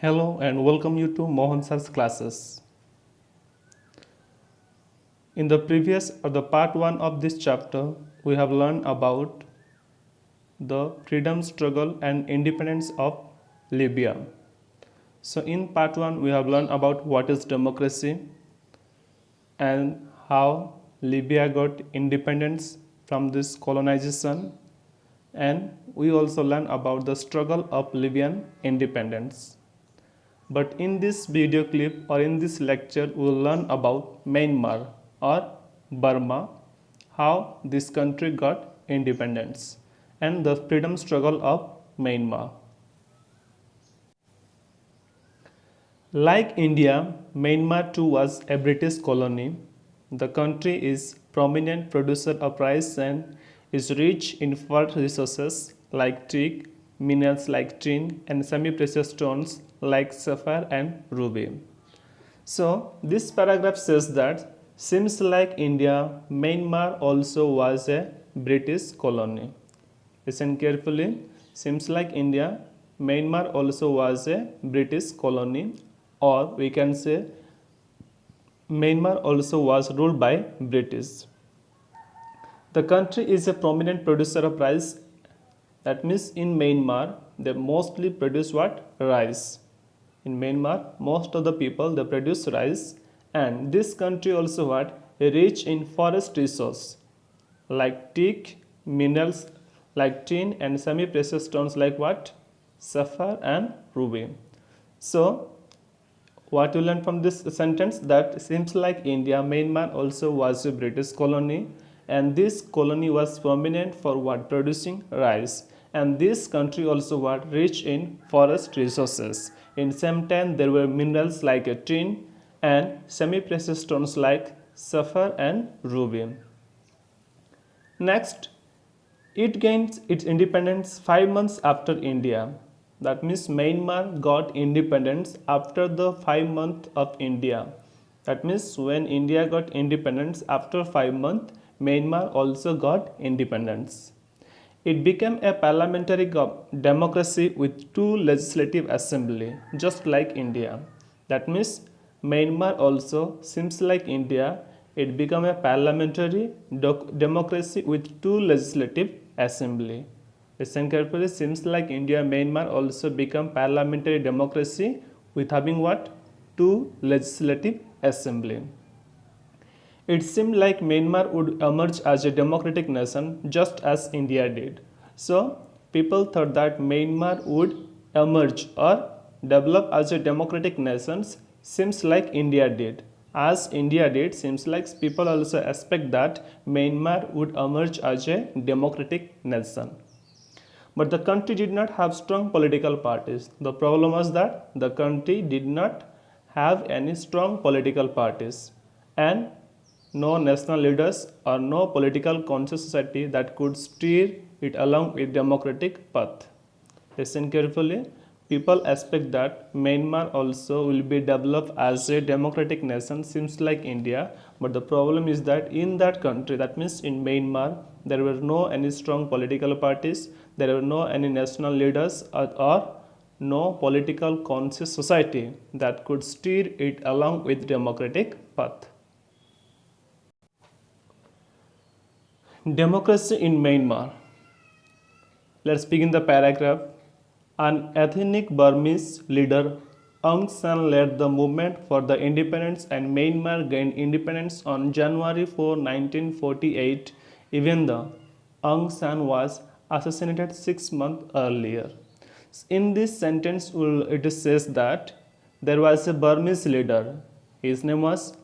Hello and welcome you to Mohan Sir's classes. In the previous or the part 1 of this chapter, we have learned about the freedom struggle and independence of Libya. So in part 1 we have learned about what is democracy and how Libya got independence from this colonization, and we also learned about the struggle of Libyan independence. But in this video clip or in this lecture, we will learn about Myanmar or Burma, how this country got independence and the freedom struggle of Myanmar. Like India, Myanmar too was a British colony. The country is prominent producer of rice and is rich in fertile resources like teak, minerals like tin, and semi-precious stones like sapphire and ruby. So this paragraph says that seems like India, Myanmar also was a British colony. Listen carefully. Seems like India, Myanmar also was a British colony, or we can say Myanmar also was ruled by British. The country is a prominent producer of rice. That means in Myanmar, they mostly produce what? Rice. In Myanmar, most of the people they produce rice, and this country also what? Rich in forest resource like teak, minerals like tin, and semi-precious stones like what? Sapphire and ruby. So what you learn from this sentence, that seems like India, Myanmar also was a British colony, and this colony was prominent for what? Producing rice, and this country also was rich in forest resources. In same time there were minerals like tin and semi-precious stones like sapphire and ruby. Next, it gained its independence 5 months after India. That means Myanmar got independence after the 5 months of India. That means when India got independence after 5 months, Myanmar also got independence. It became a parliamentary democracy with 2 legislative assembly, just like India. That means Myanmar also seems like India. It became a parliamentary democracy with 2 legislative assembly. Listen carefully. Seems like India, Myanmar also become parliamentary democracy with having what? 2 legislative assembly. It seemed like Myanmar would emerge as a democratic nation just as India did. So, people thought that Myanmar would emerge or develop as a democratic nation, seems like India did. As India did, seems like people also expect that Myanmar would emerge as a democratic nation. But the country did not have strong political parties. The problem was that the country did not have any strong political parties and no national leaders or no political conscious society that could steer it along a democratic path. Listen carefully. People expect that Myanmar also will be developed as a democratic nation, seems like India, but the problem is that in that country, that means in Myanmar, there were no any strong political parties, there were no any national leaders or no political conscious society that could steer it along with democratic path. Democracy in Myanmar. Let's begin the paragraph. An ethnic Burmese leader, Aung San, led the movement for the independence, and Myanmar gained independence on January 4, 1948, even though Aung San was assassinated 6 months earlier. In this sentence, it says that there was a Burmese leader. His name was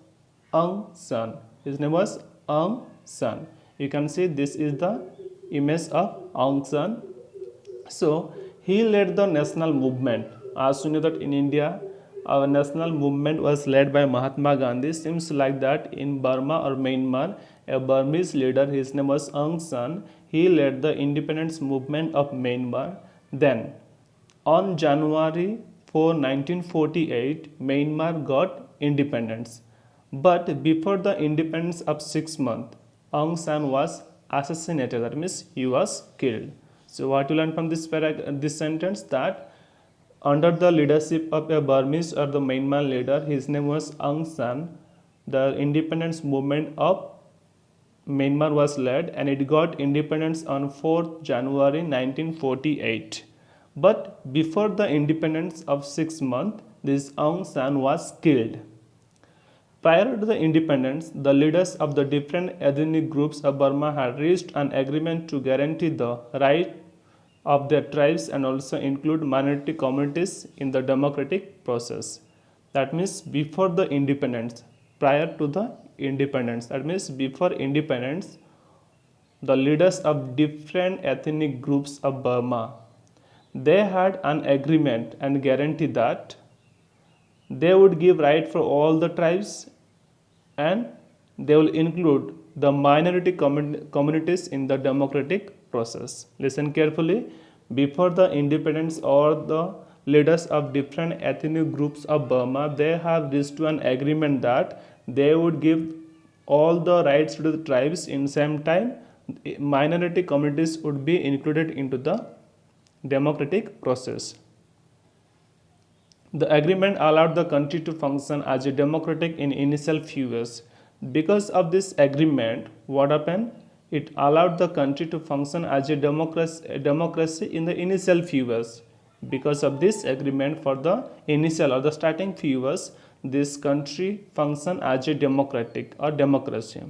Aung San. His name was Aung San. You can see this is the image of Aung San. So he led the national movement. As you know that in India, our national movement was led by Mahatma Gandhi. Seems like that in Burma or Myanmar, a Burmese leader, his name was Aung San. He led the independence movement of Myanmar. Then, on January 4, 1948, Myanmar got independence. But before the independence of 6 months, Aung San was assassinated. That means he was killed. So what you learn from this sentence, that under the leadership of a Burmese or the Myanmar leader. His name was Aung San. The independence movement of Myanmar was led and it got independence on 4th January 1948. But before the independence of 6 months, this Aung San was killed. Prior to the independence, the leaders of the different ethnic groups of Burma had reached an agreement to guarantee the right of their tribes and also include minority communities in the democratic process. That means before the independence, prior to the independence, that means before independence, the leaders of different ethnic groups of Burma, they had an agreement and guarantee that they would give right for all the tribes and they will include the minority communities in the democratic process. Listen carefully. Before the independence, or the leaders of different ethnic groups of Burma, they have reached to an agreement that they would give all the rights to the tribes. In same time, minority communities would be included into the democratic process. The agreement allowed the country to function as a democratic in initial few years. Because of this agreement, what happened? It allowed the country to function as a democracy in the initial few years. Because of this agreement, for the initial or the starting few years, this country functioned as a democratic or democracy.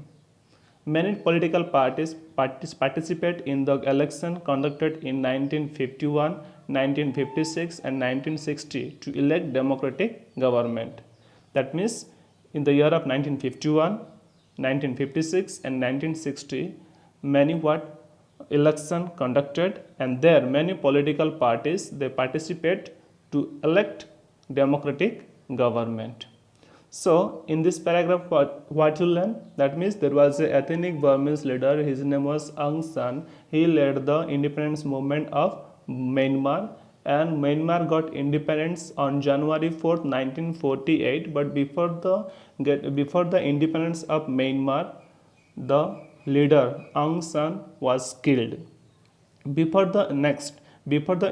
Many political parties participate in the election conducted in 1951, 1956 and 1960 to elect democratic government. That means in the year of 1951, 1956 and 1960, many election conducted, and there many political parties they participate to elect democratic government. So, in this paragraph, what you learn? That means there was a ethnic Burmese leader. His name was Aung San. He led the independence movement of Myanmar, and Myanmar got independence on January 4th, 1948. But before the independence of Myanmar, the leader Aung San was killed. Before the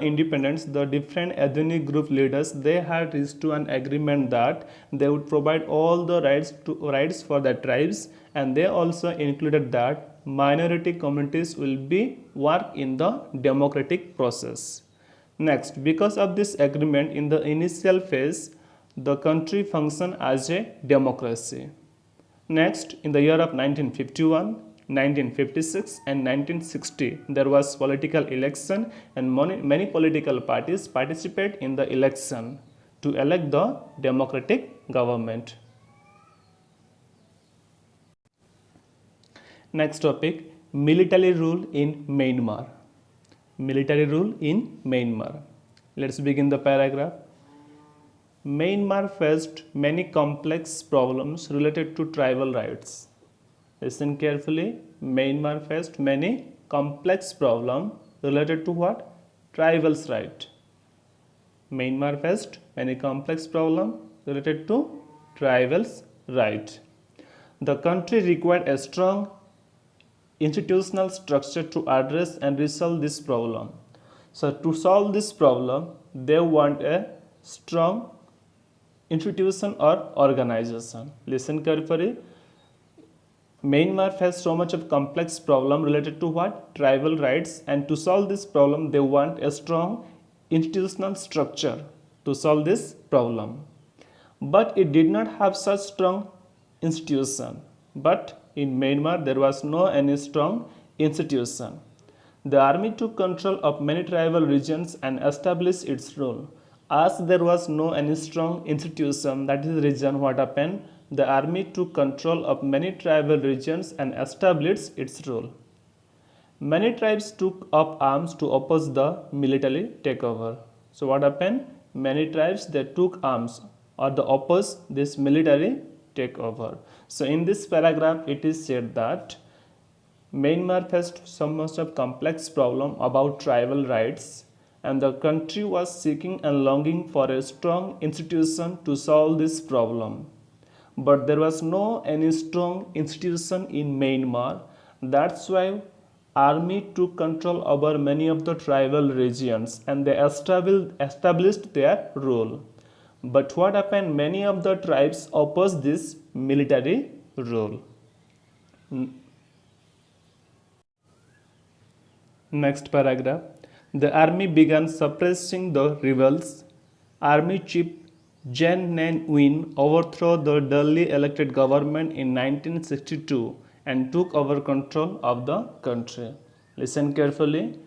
independence, the different ethnic group leaders they had reached to an agreement that they would provide all the rights for the tribes, and they also included that minority communities will be work in the democratic process. Next, because of this agreement, in the initial phase, the country functioned as a democracy. Next, in the year of 1951, 1956 and 1960, there was political election, and many political parties participate in the election to elect the democratic government. Next topic, military rule in Myanmar. Military rule in Myanmar. Let's begin the paragraph. Myanmar faced many complex problems related to tribal rights. Listen carefully. Myanmar faced many complex problems related to what? Tribals' right. Myanmar faced many complex problems related to tribals' right. The country required a strong institutional structure to address and resolve this problem. So, to solve this problem, they want a strong institution or organization. Listen carefully. Myanmar faced so much of complex problem related to what? Tribal rights, and to solve this problem, they want a strong institutional structure to solve this problem. But it did not have such strong institution. But in Myanmar, there was no any strong institution. The army took control of many tribal regions and established its rule. As there was no any strong institution, that is the reason what happened. The army took control of many tribal regions and established its rule. Many tribes took up arms to oppose the military takeover. So what happened? Many tribes they took arms or they oppose this military takeover. So in this paragraph, it is said that Myanmar faced so much of complex problem about tribal rights, and the country was seeking and longing for a strong institution to solve this problem. But there was no any strong institution in Myanmar. That's why army took control over many of the tribal regions and they established their rule. But what happened? Many of the tribes opposed this military rule. Next paragraph. The army began suppressing the rebels. Army chief Jen Nen Win overthrew the duly elected government in 1962 and took over control of the country. Listen carefully.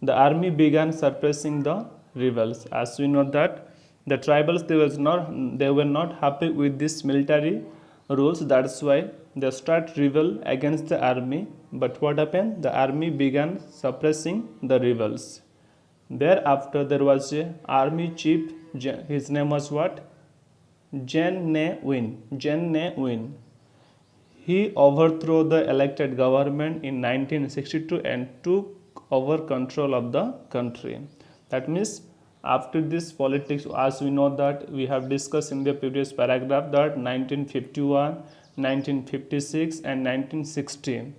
The army began suppressing the rebels. As we know that the tribals they were not happy with this military rules. That's why they start rebel against the army. But what happened? The army began suppressing the rebels. Thereafter, there was a army chief. His name was what? Jen Ne Win. Jen Ne Win. He overthrew the elected government in 1962 and took over control of the country. That means after this politics, as we know that we have discussed in the previous paragraph that 1951, 1956 and 1960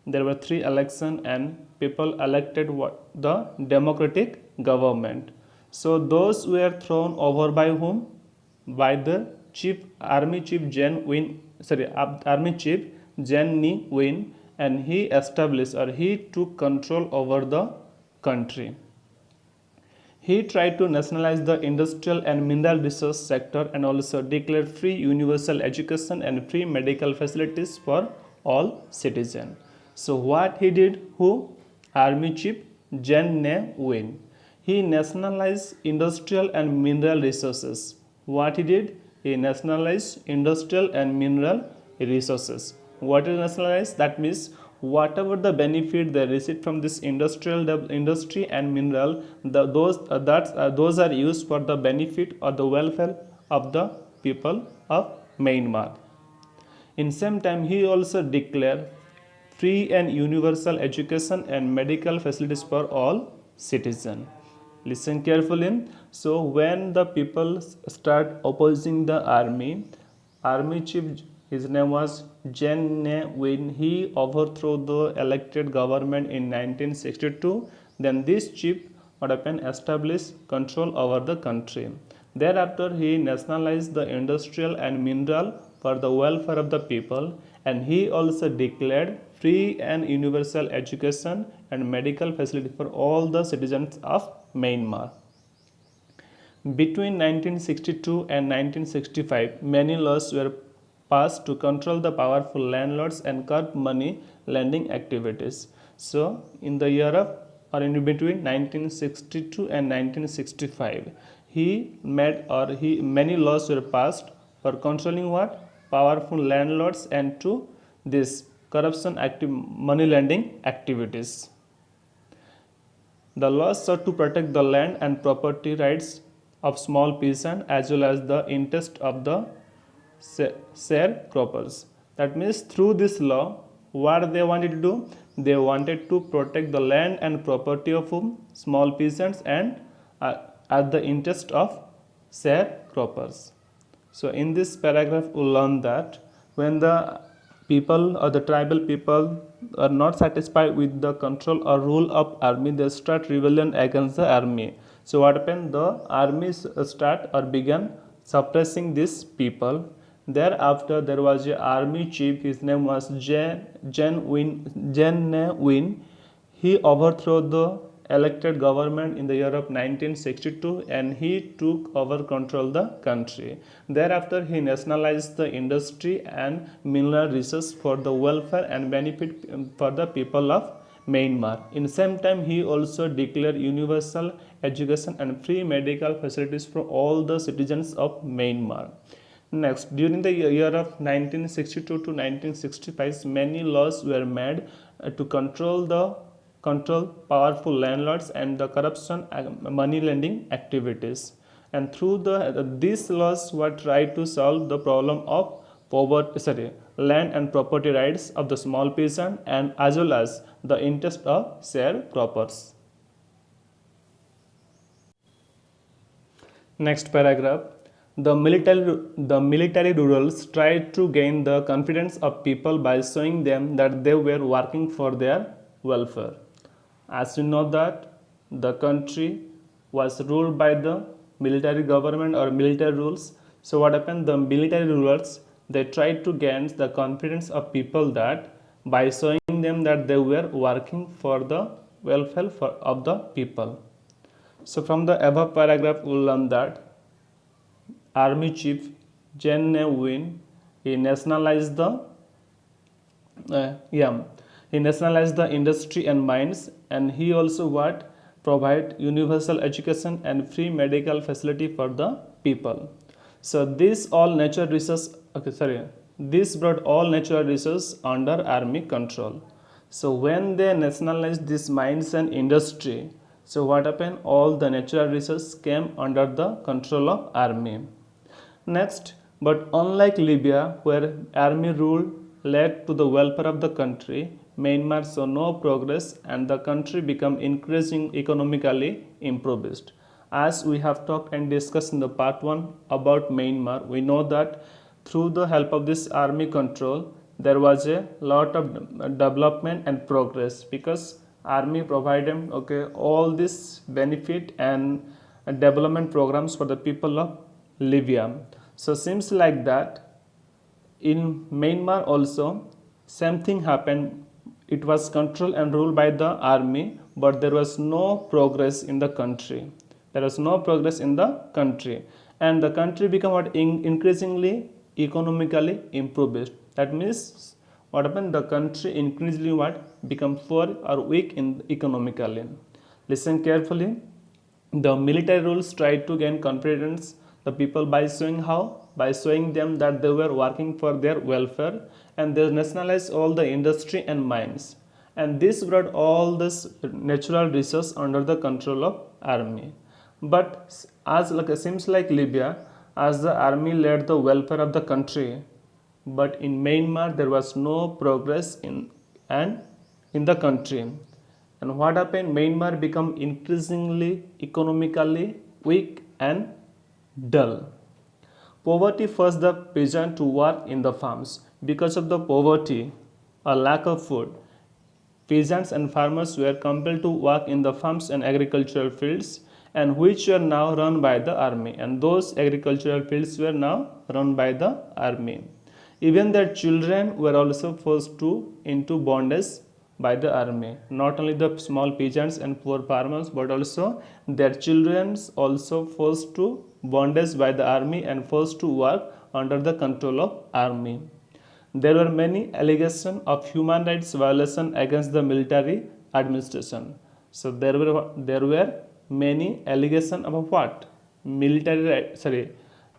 there were 3 elections and people elected the democratic government. So those were thrown over by whom? By the army chief Jen Ni Win, and he established or he took control over the country. He tried to nationalize the industrial and mineral resource sector and also declared free universal education and free medical facilities for all citizens. So what he did? Who? Army chief Jen Ne Win. He nationalized industrial and mineral resources. What he did? He nationalized industrial and mineral resources. What is nationalized? That means whatever the benefit they receive from this industry and mineral, those are used for the benefit or the welfare of the people of Myanmar. In same time, he also declared free and universal education and medical facilities for all citizens. Listen carefully. So when the people start opposing the army chief, his name was Jen Ne Win, he overthrew the elected government in 1962. Then this chief what happened? Established control over the country. Thereafter, he nationalized the industrial and mineral for the welfare of the people, and he also declared free and universal education and medical facility for all the citizens of Myanmar. Between 1962 and 1965, many laws were passed to control the powerful landlords and curb money lending activities. So, in the year of or in between 1962 and 1965, many laws were passed for controlling what? Powerful landlords and to this corruption money lending activities. The laws sought to protect the land and property rights of small peasants as well as the interest of the sharecroppers. That means through this law, what they wanted to do? They wanted to protect the land and property of whom? Small peasants and at the interest of sharecroppers. So in this paragraph, we learn that when the people or the tribal people are not satisfied with the control or rule of army, they start rebellion against the army. So what happened? The armies began suppressing these people. Thereafter, there was an army chief. His name was Jen Ne Win. He overthrew the elected government in the year of 1962 and he took over control the country. Thereafter, he nationalized the industry and mineral resources for the welfare and benefit for the people of Myanmar. In the same time, he also declared universal education and free medical facilities for all the citizens of Myanmar. Next, during the year of 1962 to 1965, many laws were made to control powerful landlords and the corruption money lending activities. And through these laws were tried to solve the problem of land and property rights of the small peasant and as well as the interest of sharecroppers. Next paragraph. The military rurals tried to gain the confidence of people by showing them that they were working for their welfare. As you know that the country was ruled by the military government or military rules. So what happened? The military rulers, they tried to gain the confidence of people that by showing them that they were working for the welfare of the people. So from the above paragraph, we learn that Army Chief Gen Win, he nationalized the yeah, he nationalized the industry and mines, and he also what provide universal education and free medical facility for the people. So this all natural resources, okay, sorry, this brought all natural resources under army control. So when they nationalized these mines and industry, so what happened? All the natural resources came under the control of army. Next, but unlike Libya, where army rule led to the welfare of the country, Myanmar saw no progress and the country became increasingly economically impoverished. As we have talked and discussed in the part 1 about Myanmar, we know that through the help of this army control, there was a lot of development and progress because army provided all this benefit and development programs for the people of Libya. So seems like that in Myanmar also same thing happened. It was controlled and ruled by the army, but there was no progress in the country. There was no progress in the country, and the country became increasingly economically impoverished. That means what happened? The country increasingly become poor or weak in economically. Listen carefully. The military rules tried to gain confidence the people by showing how? By showing them that they were working for their welfare, and they nationalized all the industry and mines. And this brought all this natural resources under the control of army. But as seems like Libya, as the army led the welfare of the country, but in Myanmar there was no progress in the country. And what happened? Myanmar became increasingly economically weak and dull. Poverty forced the peasant to work in the farms. Because of the poverty, a lack of food, peasants and farmers were compelled to work in the farms and agricultural fields, and which were now run by the army. And those agricultural fields were now run by the army. Even their children were also forced into bondage by the army. Not only the small peasants and poor farmers, but also their children also forced to bondage by the army and forced to work under the control of army. There were many allegations of human rights violation against the military administration. So there were many allegations of what?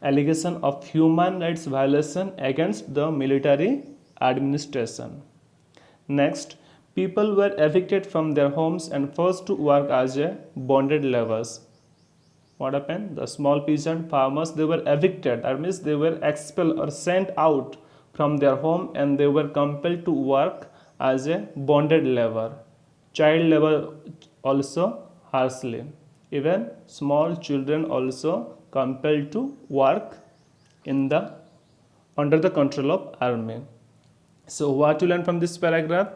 Allegation of human rights violation against the military administration. Next, people were evicted from their homes and forced to work as a bonded laborers. What happened? The small peasant farmers, they were evicted. That means they were expelled or sent out from their home, and they were compelled to work as a bonded labor. Child labor also harshly. Even small children also compelled to work under the control of army. So what you learn from this paragraph?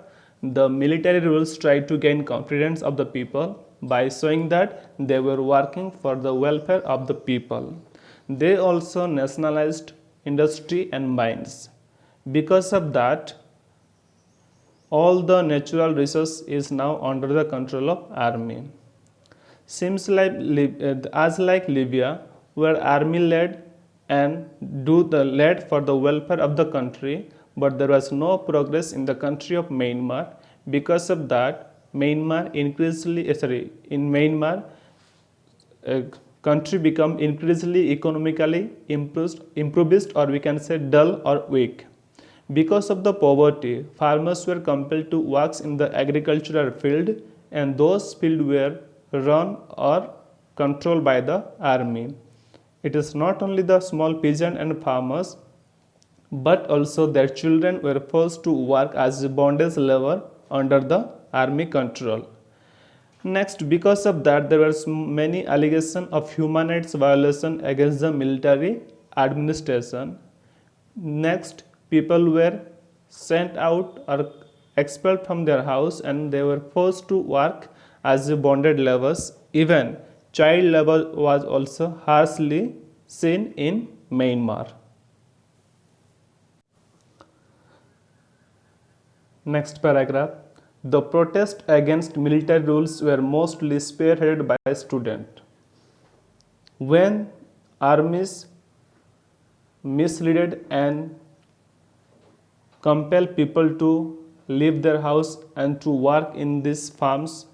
The military rules tried to gain confidence of the people by showing that they were working for the welfare of the people. They also nationalized industry and mines. Because of that, all the natural resource is now under the control of army. Seems like as like Libya, where army led and led for the welfare of the country, but there was no progress in the country of Myanmar. Because of that, Myanmar country become increasingly economically impoverished, or we can say dull or weak. Because of the poverty, farmers were compelled to work in the agricultural field, and those fields were run or controlled by the army. It is not only the small peasant and farmers, but also their children were forced to work as bondage labor under the army control. Next, because of that, there were many allegations of human rights violation against the military administration. Next, people were sent out or expelled from their house and they were forced to work as bonded laborers. Even child labor was also harshly seen in Myanmar. Next paragraph. The protest against military rules were mostly spearheaded by students. When armies misleaded and compelled people to leave their house and to work in these farms,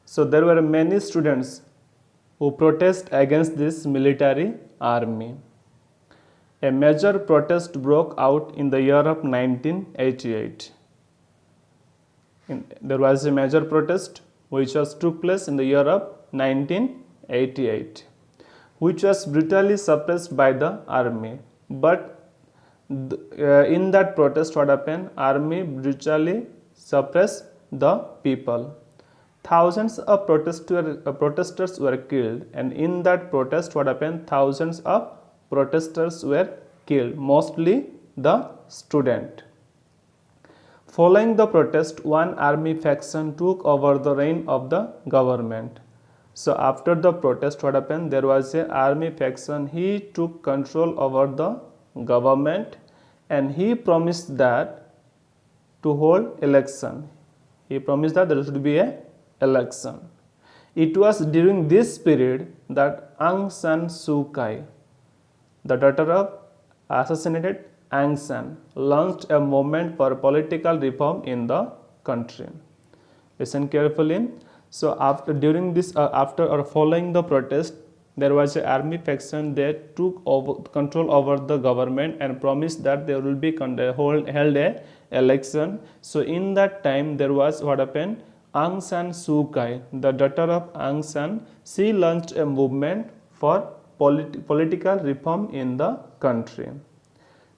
so there were many students who protest against this military army. A major protest broke out in the year of 1988. There was a major protest which took place in the year of 1988, which was brutally suppressed by the army. But in that protest, what happened? Army brutally suppressed the people. Thousands of protesters were killed, and in that protest, what happened? Thousands of protesters were killed, mostly the student. Following the protest, one army faction took over the reign of the government. So after the protest, what happened? There was an army faction. He took control over the government and he promised that to hold election. He promised that there should be a election. It was during this period that Aung San Suu Kyi, the daughter of assassinated Aung San, launched a movement for political reform in the country. Listen carefully. So after or following the protest, there was an army faction that took control over the government and promised that there will be held a election. So in that time, there was what happened? Aung San Suu Kyi, the daughter of Aung San, she launched a movement for political reform in the country.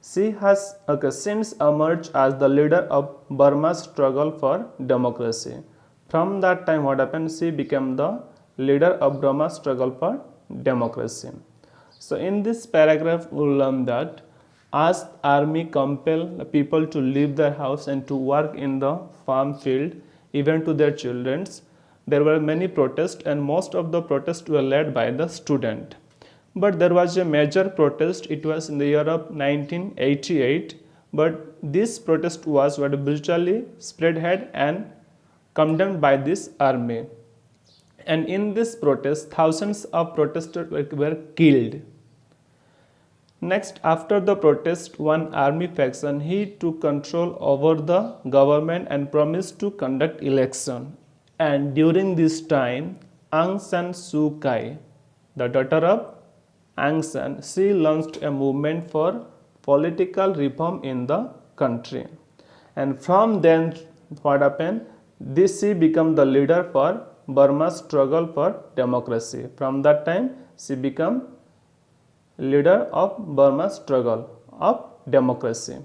She has since emerged as the leader of Burma's struggle for democracy. From that time, what happened? She became the leader of Burma's struggle for democracy. So in this paragraph, we will learn that as army compelled people to leave their house and to work in the farm field, even to their children, there were many protests, and most of the protests were led by the student. But there was a major protest. It was in the year of 1988, but this protest was brutally spearheaded and condemned by this army. And in this protest, thousands of protesters were killed. Next, after the protest, one army faction, he took control over the government and promised to conduct election. And during this time, Aung San Suu Kyi, the daughter of Aung San, she launched a movement for political reform in the country. And from then, what happened? She became the leader for Burma's struggle for democracy. From that time, she became leader of Burma's struggle of democracy.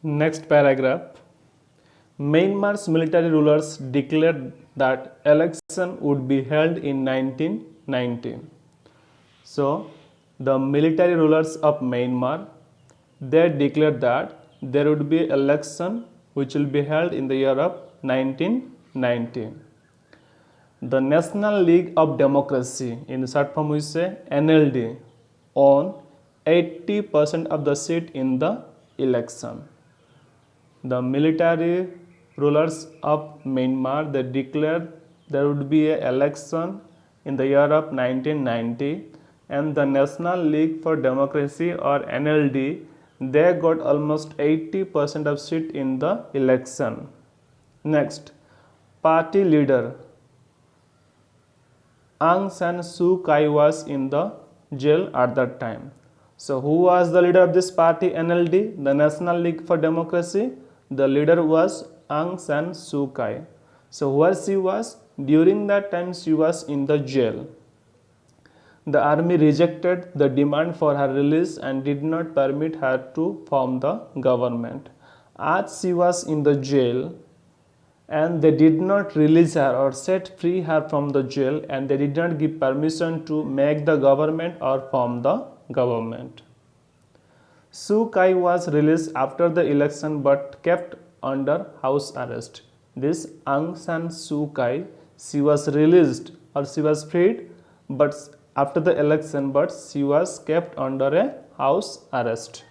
Next paragraph. Myanmar's military rulers declared that election would be held in 1990. So, the military rulers of Myanmar, they declared that there would be election which will be held in the year of 1990. The National League of Democracy, in short form we say NLD, won 80% of the seat in the election. The military rulers of Myanmar, they declared there would be an election in the year of 1990, and the National League for Democracy or NLD, they got almost 80% of seat in the election. Next, party leader Aung San Suu Kyi was in the jail at that time. So who was the leader of this party NLD, the National League for Democracy? The leader was Aung San Suu Kyi. So where she was? During that time she was in the jail. The army rejected the demand for her release and did not permit her to form the government. As she was in the jail, and they did not release her or set free her from the jail, and they did not give permission to make the government or form the government. Suu Kyi was released after the election but kept under house arrest. This Aung San Suu Kyi, she was released or she was freed but after the election but she was kept under a house arrest.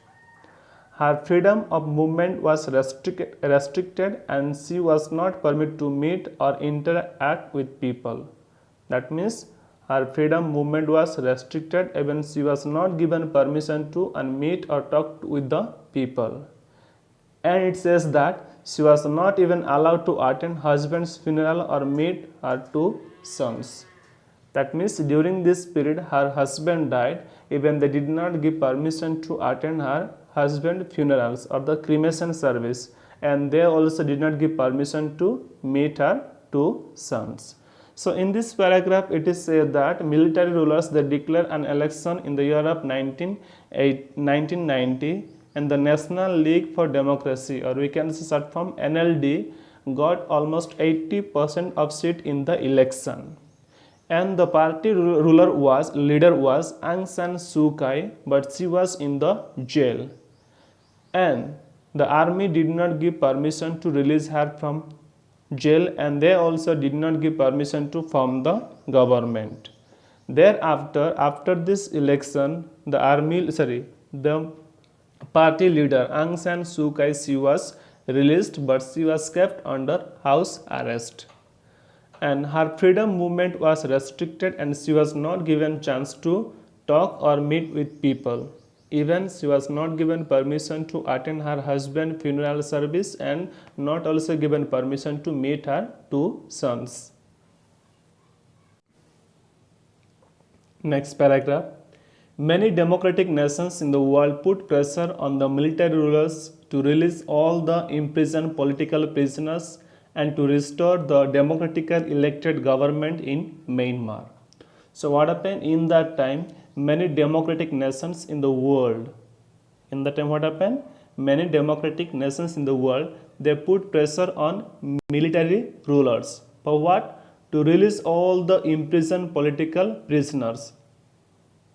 Her freedom of movement was restricted and she was not permitted to meet or interact with people. That means her freedom movement was restricted, even she was not given permission to meet or talk with the people. And it says that she was not even allowed to attend husband's funeral or meet her two sons. That means during this period her husband died, even they did not give permission to attend her husband funerals or the cremation service, and they also did not give permission to meet her two sons. So in this paragraph it is said that military rulers they declare an election in the year of 1990, and the National League for Democracy, or we can say short form NLD, got almost 80% of seat in the election. And the party leader was Aung San Suu Kyi, but she was in the jail. And the army did not give permission to release her from jail, and they also did not give permission to form the government. Thereafter, after this election, the party leader Aung San Suu Kyi, she was released, but she was kept under house arrest. And her freedom movement was restricted and she was not given chance to talk or meet with people. Even she was not given permission to attend her husband's funeral service and not also given permission to meet her two sons. Next paragraph. Many democratic nations in the world put pressure on the military rulers to release all the imprisoned political prisoners and to restore the democratically elected government in Myanmar. So what happened in that time? Many democratic nations in the world. In that time what happened? Many democratic nations in the world, they put pressure on military rulers. For what? To release all the imprisoned political prisoners.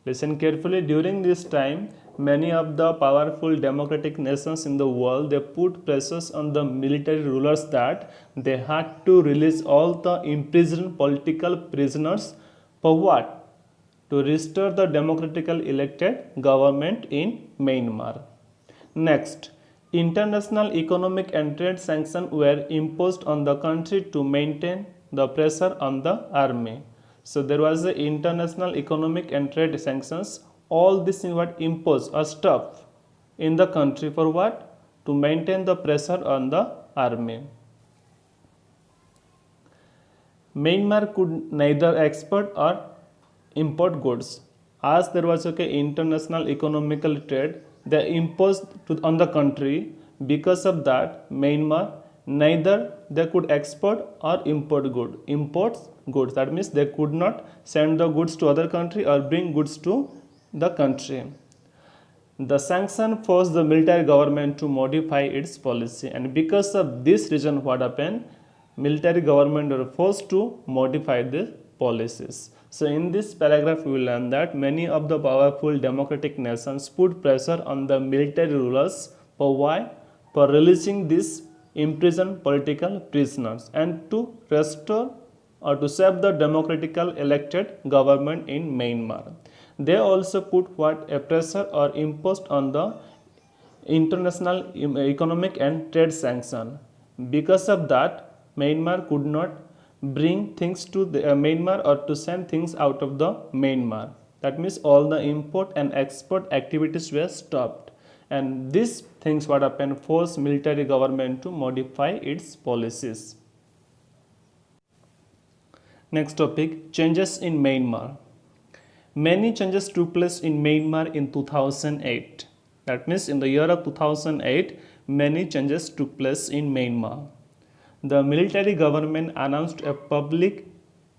Listen carefully, during this time, many of the powerful democratic nations in the world, they put pressures on the military rulers that they had to release all the imprisoned political prisoners. For what? To restore the democratically elected government in Myanmar. Next, international economic and trade sanctions were imposed on the country to maintain the pressure on the army. So there was the international economic and trade sanctions. All this in what imposed or stuff in the country for what? To maintain the pressure on the army. Myanmar could neither export or import goods. As there was international economical trade, they imposed on the country. Because of that, Myanmar neither they could export or import goods. That means they could not send the goods to other country or bring goods to the country. The sanction forced the military government to modify its policy, and because of this reason what happened, military government were forced to modify the policies. So in this paragraph we will learn that many of the powerful democratic nations put pressure on the military rulers for why? For releasing these imprisoned political prisoners and to restore or to save the democratically elected government in Myanmar. They also put what? A pressure or imposed on the international economic and trade sanction. Because of that, Myanmar could not bring things to the Myanmar or to send things out of the Myanmar. That means all the import and export activities were stopped, and these things what happened forced military government to modify its policies. Next topic, changes in Myanmar. Many changes took place in Myanmar in 2008. That means in the year of 2008, many changes took place in Myanmar. The military government announced a public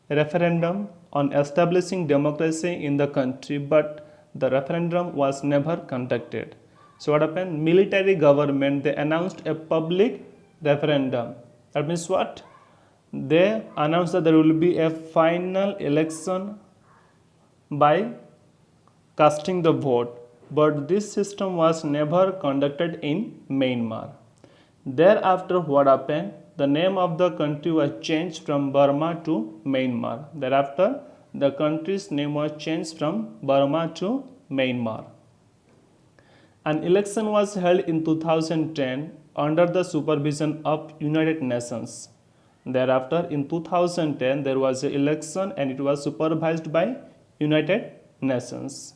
referendum on establishing democracy in the country, but the referendum was never conducted. So what happened? Military government, they announced a public referendum. That means what? They announced that there will be a final election by casting the vote, but this system was never conducted in Myanmar. Thereafter, what happened? The name of the country was changed from Burma to Myanmar. Thereafter, the country's name was changed from Burma to Myanmar. An election was held in 2010 under the supervision of United Nations. Thereafter, in 2010, there was an election and it was supervised by United Nations.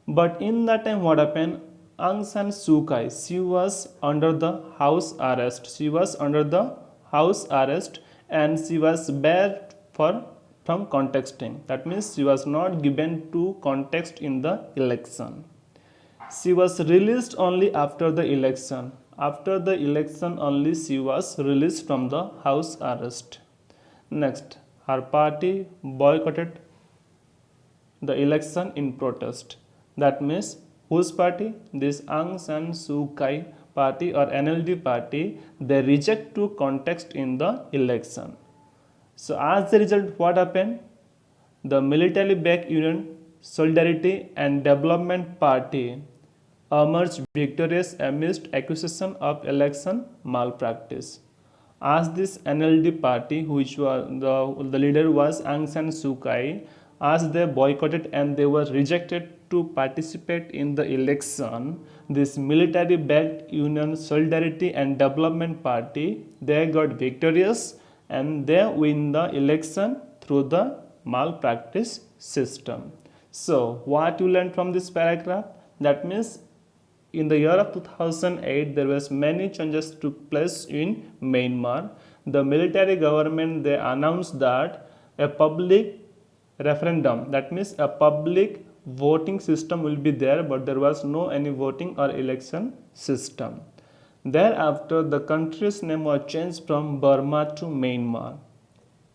But in that time, what happened? Aung San Suu Kyi, she was under the house arrest. She was under the house arrest and she was barred from contesting. That means she was not given to contest in the election. She was released only after the election. After the election only she was released from the house arrest. Next, her party boycotted the election in protest. That means whose party? This Aung San Suu Kyi party or NLD party, they reject to contest in the election. So as the result, what happened? The military-backed Union Solidarity and Development Party emerged victorious amidst accusation of election malpractice. As this NLD party, which was the leader was Aung San Suu Kyi, as they boycotted and they were rejected to participate in the election, this military-backed Union Solidarity and Development Party, they got victorious and they win the election through the malpractice system. So, what you learned from this paragraph? That means in the year of 2008, there was many changes took place in Myanmar. The military government, they announced that a public referendum, that means a public voting system will be there, but there was no any voting or election system. Thereafter, the country's name was changed from Burma to Myanmar.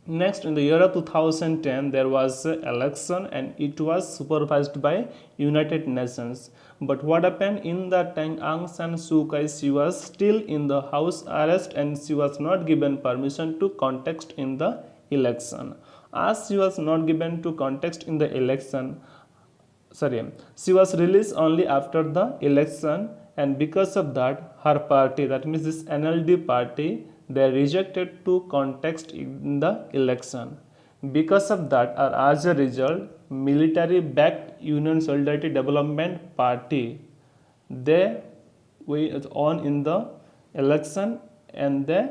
Next, in the year of 2010, there was an election and it was supervised by United Nations. But what happened in that time, Aung San Suu Kyi, she was still in the house arrest and she was not given permission to contest in the election. As she was not given to contest in the election, she was released only after the election, and because of that, her party, that means this NLD party, they rejected to contest in the election. Because of that, or as a result, military-backed Union Solidarity Development Party, they won in the election and they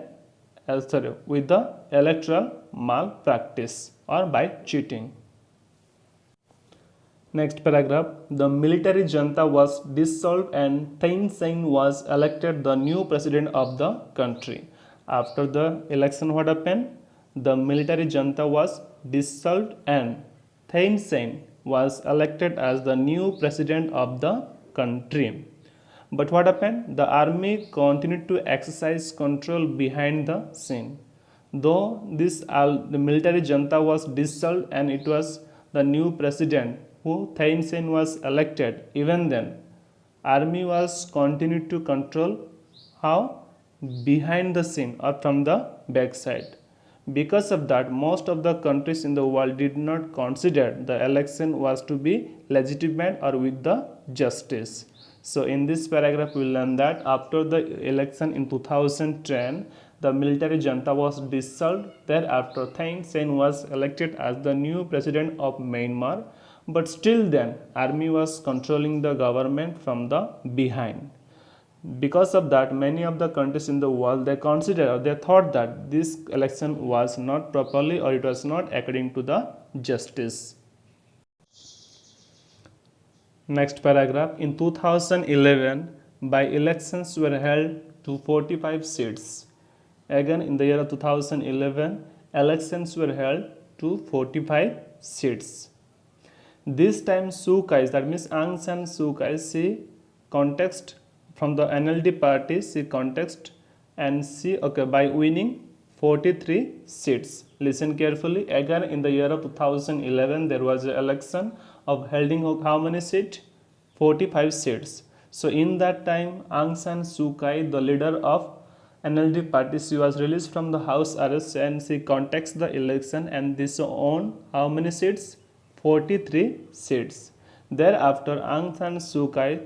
with the electoral malpractice or by cheating. Next paragraph, the military junta was dissolved and Thein Sein was elected the new president of the country. After the election, what happened? The military junta was dissolved and Thein Sein was elected as the new president of the country. But what happened? The army continued to exercise control behind the scene. Though the military junta was dissolved and it was the new president who Thein Sein was elected, even then, army was continued to control how? Behind the scene or from the backside. Because of that, most of the countries in the world did not consider the election was to be legitimate or with the justice. So in this paragraph, we learn that after the election in 2010, the military junta was dissolved. Thereafter, Thein Sein was elected as the new president of Myanmar. But still then, army was controlling the government from the behind. Because of that, many of the countries in the world, they thought that this election was not properly or it was not according to the justice. Next paragraph, in 2011, by-elections were held to 45 seats. Again, in the year of 2011, elections were held to 45 seats. This time Suu Kyi, that means Aung San Suu Kyi, she contest from the NLD party, she contest and she by winning 43 seats. Listen carefully. Again, in the year of 2011, there was an election of holding how many seats? 45 seats. So in that time, Aung San Suu Kyi, the leader of NLD party, she was released from the house arrest and she contests the election and this won how many seats? 43 seats. Thereafter, Aung San Suu Kyi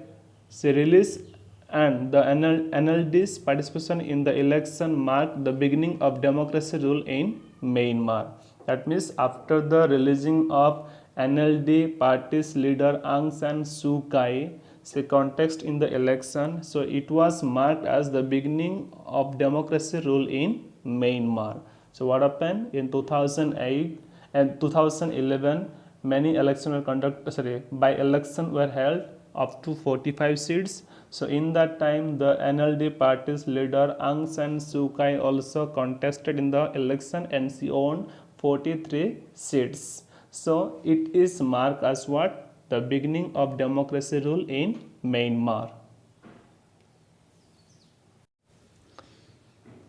she released and the NLD's participation in the election marked the beginning of democracy rule in Myanmar. That means after the releasing of NLD party's leader Aung San Suu Kyi, she contested in the election, so it was marked as the beginning of democracy rule in Myanmar. So what happened in 2008 and 2011? Many elections were conducted. By election were held up to 45 seats. So in that time, the NLD party's leader Aung San Suu Kyi also contested in the election and she won 43 seats. So it is marked as what? The beginning of democracy rule in Myanmar.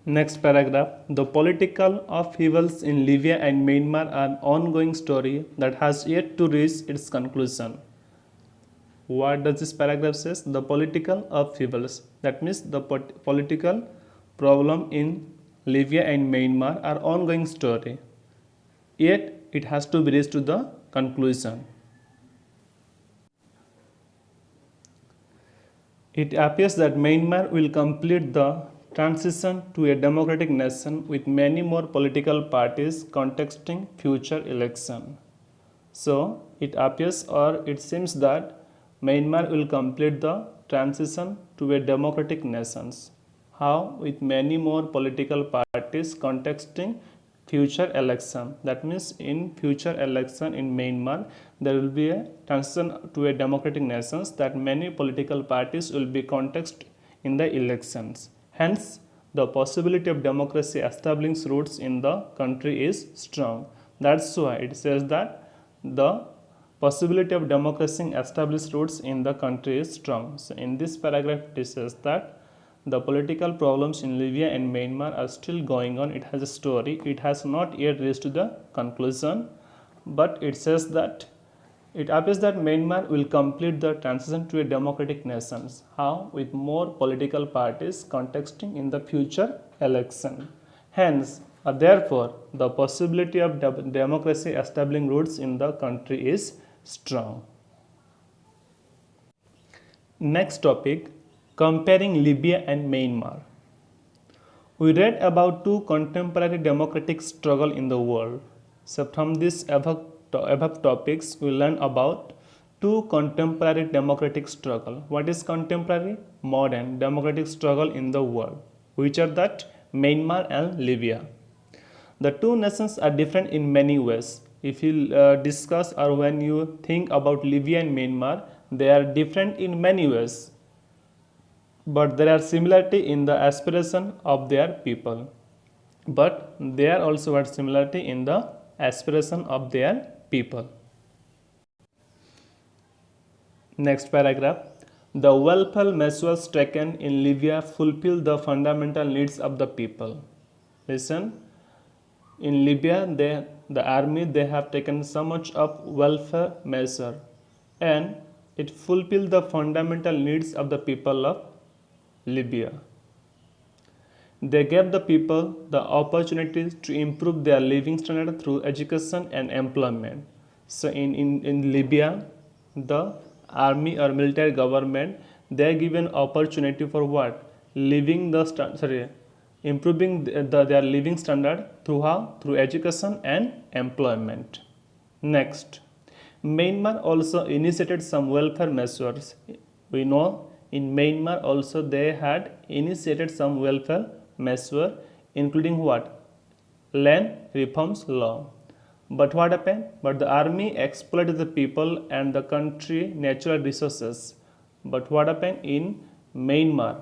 Next paragraph. The political upheavals in Libya and Myanmar are an ongoing story that has yet to reach its conclusion. What does this paragraph says? The political upheavals. That means the political problem in Libya and Myanmar are ongoing story. Yet it has to be reached to the conclusion. It appears that Myanmar will complete the transition to a democratic nation with many more political parties contesting future election. So it appears or it seems that Myanmar will complete the transition to a democratic nation. How? With many more political parties contesting future election. That means in future election in Myanmar, there will be a transition to a democratic nation that many political parties will be contest in the elections. Hence, the possibility of democracy establishing roots in the country is strong. That's why it says that the possibility of democracy established roots in the country is strong. So in this paragraph it says that the political problems in Libya and Myanmar are still going on. It has a story. It has not yet reached to the conclusion, but it says that it appears that Myanmar will complete the transition to a democratic nation. How? With more political parties contesting in the future election. Hence, therefore, the possibility of democracy establishing roots in the country is strong. Next topic, comparing Libya and Myanmar. We read about two contemporary democratic struggles in the world. So from these above topics, we learn about two contemporary democratic struggle. What is contemporary? Modern democratic struggle in the world. Which are that? Myanmar and Libya. The two nations are different in many ways. If you discuss or when you think about Libya and Myanmar, they are different in many ways. But there are similarity in the aspiration of their people. But there also are similarity in the aspiration of their people. Next paragraph. The welfare measures taken in Libya fulfill the fundamental needs of the people. Listen, in Libya, the army they have taken so much of welfare measure, and it fulfill the fundamental needs of the people of Libya. They gave the people the opportunity to improve their living standard through education and employment. So in Libya, the army or military government they are given opportunity for what? Living the improving their living standard through how? Through education and employment. Next, Myanmar also initiated some welfare measures. We know in Myanmar also they had initiated some welfare measure, including what? Land reforms law. But what happened? But the army exploited the people and the country natural resources. But what happened in Myanmar?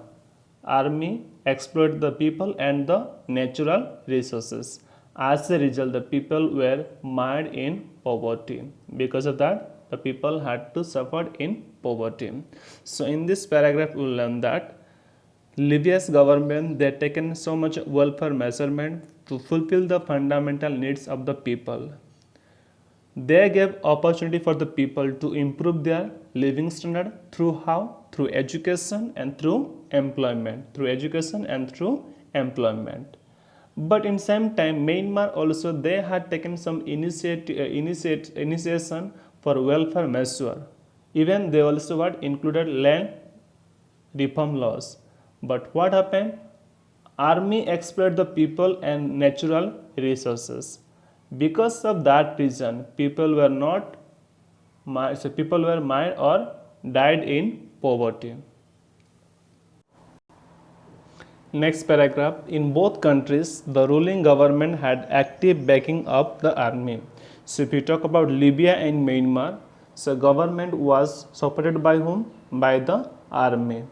Army exploited the people and the natural resources. As a result, the people were mired in poverty. Because of that, the people had to suffer in poverty. So in this paragraph, we will learn that Libya's government they had taken so much welfare measurement to fulfill the fundamental needs of the people. They gave opportunity for the people to improve their living standard through how? Through education and through employment. Through education and through employment. But in same time, Myanmar also they had taken some initiation for welfare measure. Even they also what included land reform laws. But what happened? Army exploited the people and natural resources. Because of that reason, people were not people were mad or died in poverty. Next paragraph. In both countries, the ruling government had active backing of the army. So if you talk about Libya and Myanmar, so government was supported by whom? By the army.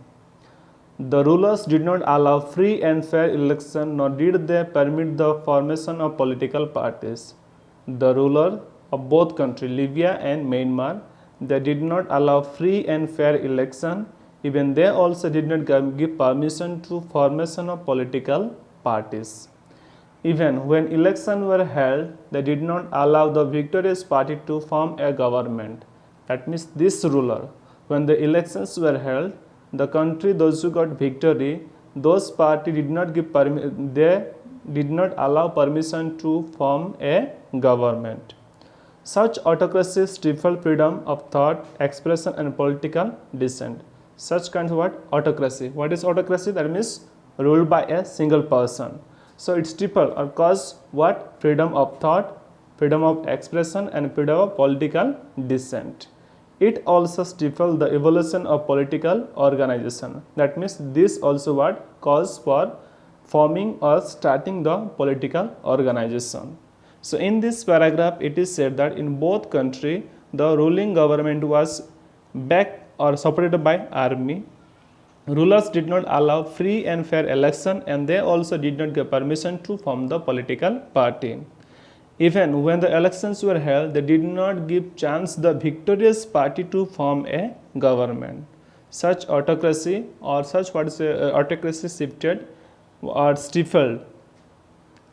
The rulers did not allow free and fair election, nor did they permit the formation of political parties. The ruler of both countries, Libya and Myanmar, they did not allow free and fair election. Even they also did not give permission to formation of political parties. Even when elections were held, they did not allow the victorious party to form a government. That means this ruler, when the elections were held, the country, those who got victory, those party did not give they did not allow permission to form a government. Such autocracy stifled freedom of thought, expression, and political dissent. Such kinds of what? Autocracy. What is autocracy? That means ruled by a single person. So it stifled or caused what? Freedom of thought, freedom of expression, and freedom of political dissent. It also stifled the evolution of political organization. That means this also what? Cause for forming or starting the political organization. So in this paragraph, it is said that in both countries, the ruling government was backed or supported by army. Rulers did not allow free and fair election, and they also did not give permission to form the political party. Even when the elections were held, they did not give chance the victorious party to form a government. Such autocracy or such what is autocracy shifted or stifled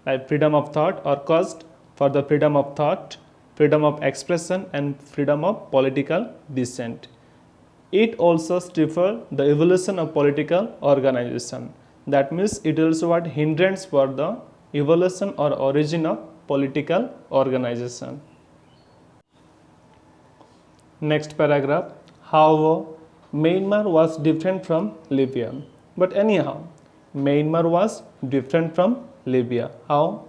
like freedom of thought or caused for the freedom of thought, freedom of expression, and freedom of political dissent. It also stifled the evolution of political organization. That means it also what hindrance for the evolution or origin of political organization. Next paragraph. However, Myanmar was different from Libya. But anyhow, Myanmar was different from Libya. How?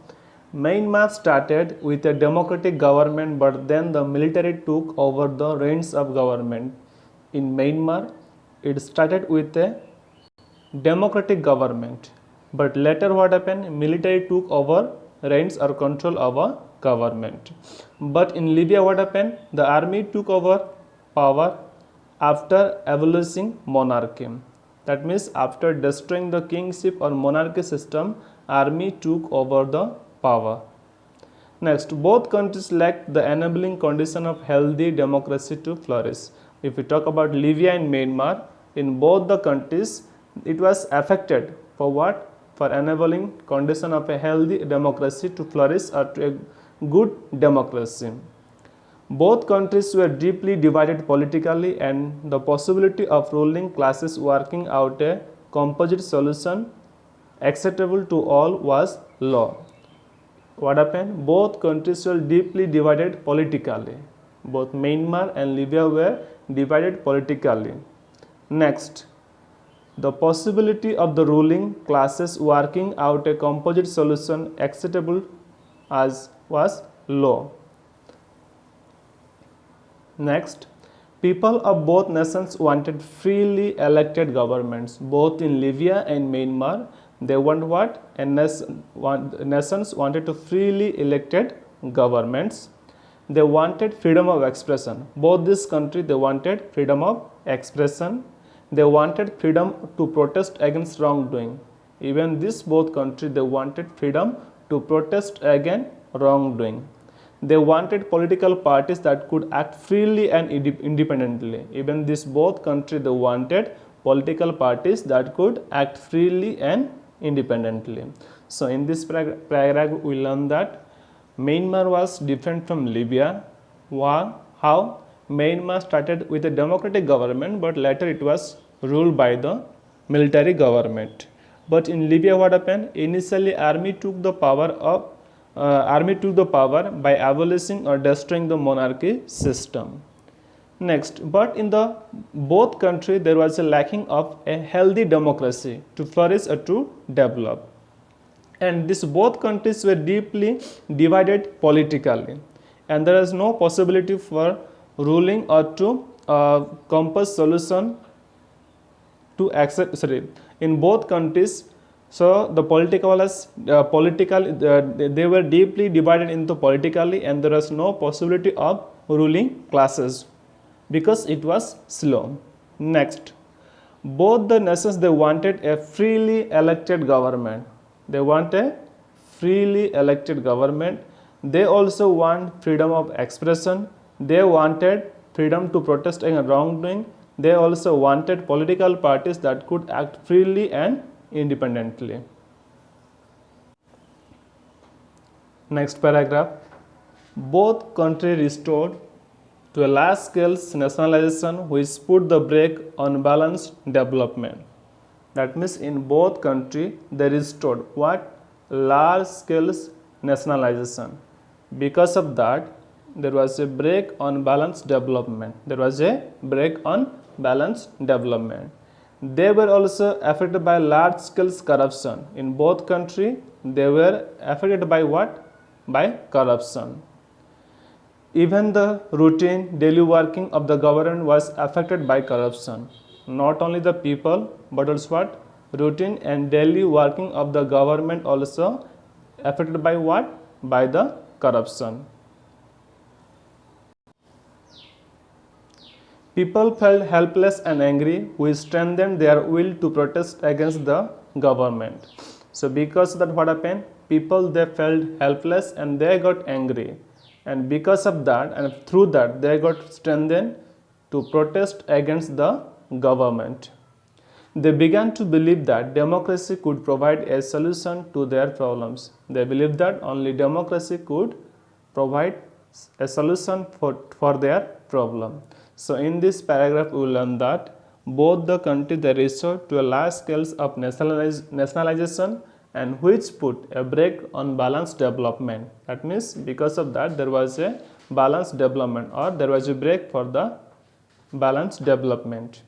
Myanmar started with a democratic government, but then the military took over the reins of government. In Myanmar, it started with a democratic government, but later what happened? Military took over reins or control over government. But in Libya what happened? The army took over power after abolishing monarchy. That means after destroying the kingship or monarchy system, army took over the power. Next, both countries lacked the enabling condition of healthy democracy to flourish. If we talk about Libya and Myanmar, in both the countries, it was affected for what? For enabling condition of a healthy democracy to flourish or to a good democracy. Both countries were deeply divided politically, and the possibility of ruling classes working out a composite solution acceptable to all was low. What happened? Both countries were deeply divided politically. Both Myanmar and Libya were divided politically. Next, the possibility of the ruling classes working out a composite solution acceptable as was low. Next, people of both nations wanted freely elected governments. Both in Libya and Myanmar, they want what? Nations wanted to freely elected governments. They wanted freedom of expression. Both this country, they wanted freedom of expression. They wanted freedom to protest against wrongdoing. Even this both countries, they wanted freedom to protest against wrongdoing. They wanted political parties that could act freely and independently. Even this both countries, they wanted political parties that could act freely and independently. So in this paragraph, we learn that Myanmar was different from Libya. How? Myanmar started with a democratic government, but later it was ruled by the military government. But in Libya, what happened? Initially, army took the power by abolishing or destroying the monarchy system. Next, but in the both country there was a lacking of a healthy democracy to flourish or to develop. And these both countries were deeply divided politically, and there is no possibility for ruling or to compass solution to accept. Sorry, in both countries, so the they were deeply divided into politically, and there was no possibility of ruling classes because it was slow. Next, both the nations, they wanted a freely elected government. They want a freely elected government. They also want freedom of expression. They wanted freedom to protest against wrongdoing. They also wanted political parties that could act freely and independently. Next paragraph. Both countries restored to a large scale nationalization which put the brake on balanced development. That means in both countries they restored what? Large scale nationalization. Because of that, there was a break on balanced development. There was a break on balanced development. They were also affected by large scale corruption. In both countries, they were affected by what? By corruption. Even the routine daily working of the government was affected by corruption. Not only the people, but also what? Routine and daily working of the government also affected by what? By the corruption. People felt helpless and angry, which strengthened their will to protest against the government. So because of that, what happened? People, they felt helpless and they got angry. And because of that, and through that, they got strengthened to protest against the government. They began to believe that democracy could provide a solution to their problems. They believed that only democracy could provide a solution for their problem. So in this paragraph, we will learn that both the countries, they resorted to a large scale of nationalization, and which put a brake on balanced development. That means because of that, there was a balanced development, or there was a brake for the balanced development.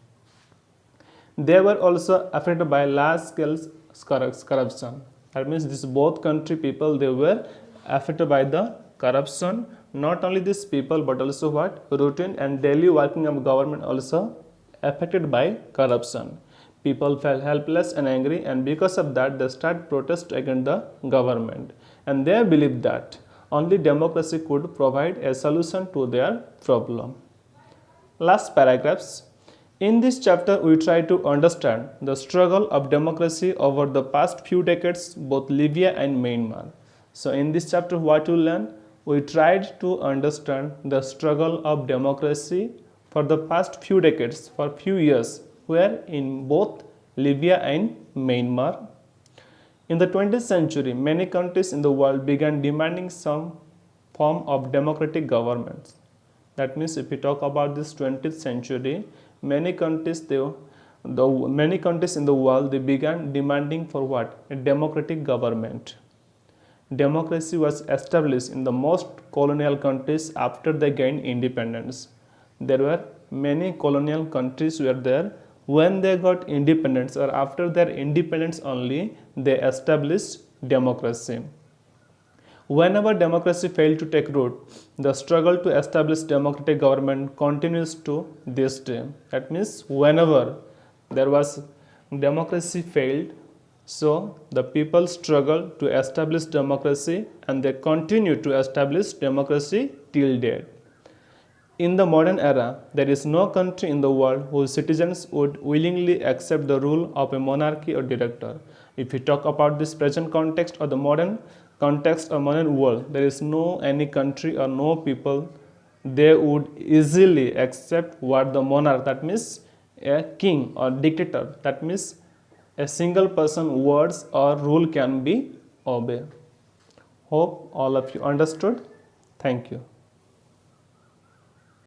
They were also affected by large scale corruption. That means this both country people, they were affected by the corruption. Not only these people, but also what? Routine and daily working of government also affected by corruption. People felt helpless and angry, and because of that, they started protest against the government. And they believed that only democracy could provide a solution to their problem. Last paragraphs. In this chapter, we try to understand the struggle of democracy over the past few decades, both Libya and Myanmar. So in this chapter, what we learn? We tried to understand the struggle of democracy for the past few decades, for few years, where in both Libya and Myanmar. In the 20th century, many countries in the world began demanding some form of democratic governments. That means if we talk about this 20th century, many countries many countries in the world, they began demanding for what? A democratic government. Democracy was established in the most colonial countries after they gained independence. There were many colonial countries were there. When they got independence, or after their independence only, they established democracy. Whenever democracy failed to take root, the struggle to establish democratic government continues to this day. That means whenever there was democracy failed, so the people struggle to establish democracy, and they continue to establish democracy till date. In the modern era, there is no country in the world whose citizens would willingly accept the rule of a monarchy or dictator. If we talk about this present context or the modern context or modern world, there is no any country or no people they would easily accept what the monarch, that means a king or dictator, that means a single person words or rule can be obeyed. Hope all of you understood. Thank you.